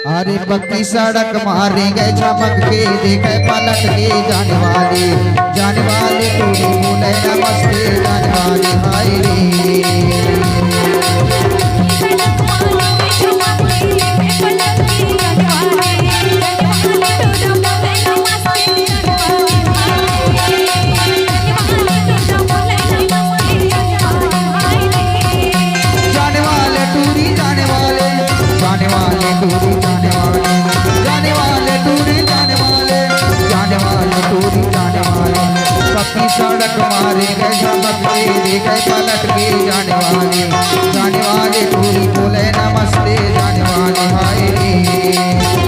अरे पक्की सड़क मारे गए चमक के देखे पलट के जाने वाले तू बोले नमस्ते जाने वाले हाय रे। सड़क मारे गए चमक के देखे पलट के जाने वाले टूरी बोले नमस्ते जाने वाले हाय रे।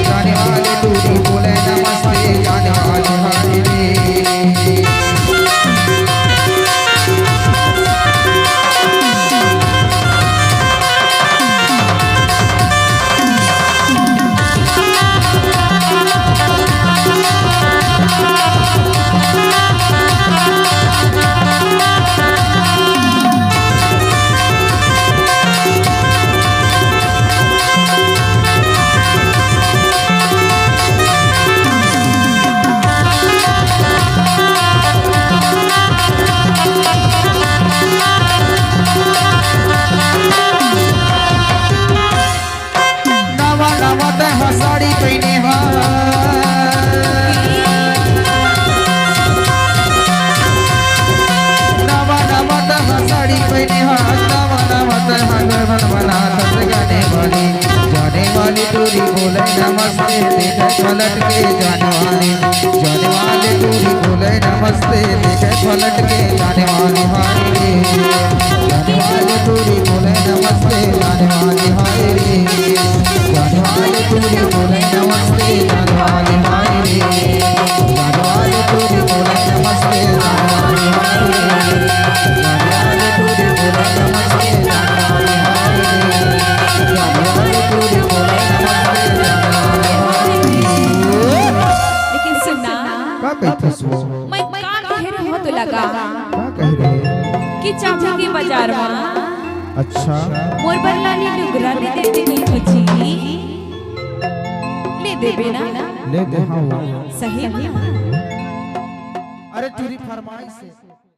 जाने वाले टूरी बोले नमस्ते जाने वाले हाय रे। साड़ी पहने साड़ी पहने जाने वाली टूरी बोले नमस्ते देखे पलट के जाने वाले टूरी बोले नमस्ते देखे पलट के जाने वाले हाय रे। जाने वाले टूरी बोले नमस्ते जाने वाले हाय रे। जाने वाले टूरी बोले नमस्ते जाने वाले हाय रे। जाने वाले टूरी बोले नमस्ते जाने वाले हाय रे। जाने वाले टूरी बोले नमस्ते जाने वाले हाय रे। जाने वाले टूरी बोले नमस्ते जाने वाले हाय रे। लेकिन सुनना का कहते सो मैं का कह रहे हो तो लगा का कह रहे कि चाचा के बाजार में अच्छा मोर बरलानी लुगरा ले देते नहीं खोजी ले देबे ना ले दे हाँ सही में। अरे तेरी फरमाइश है।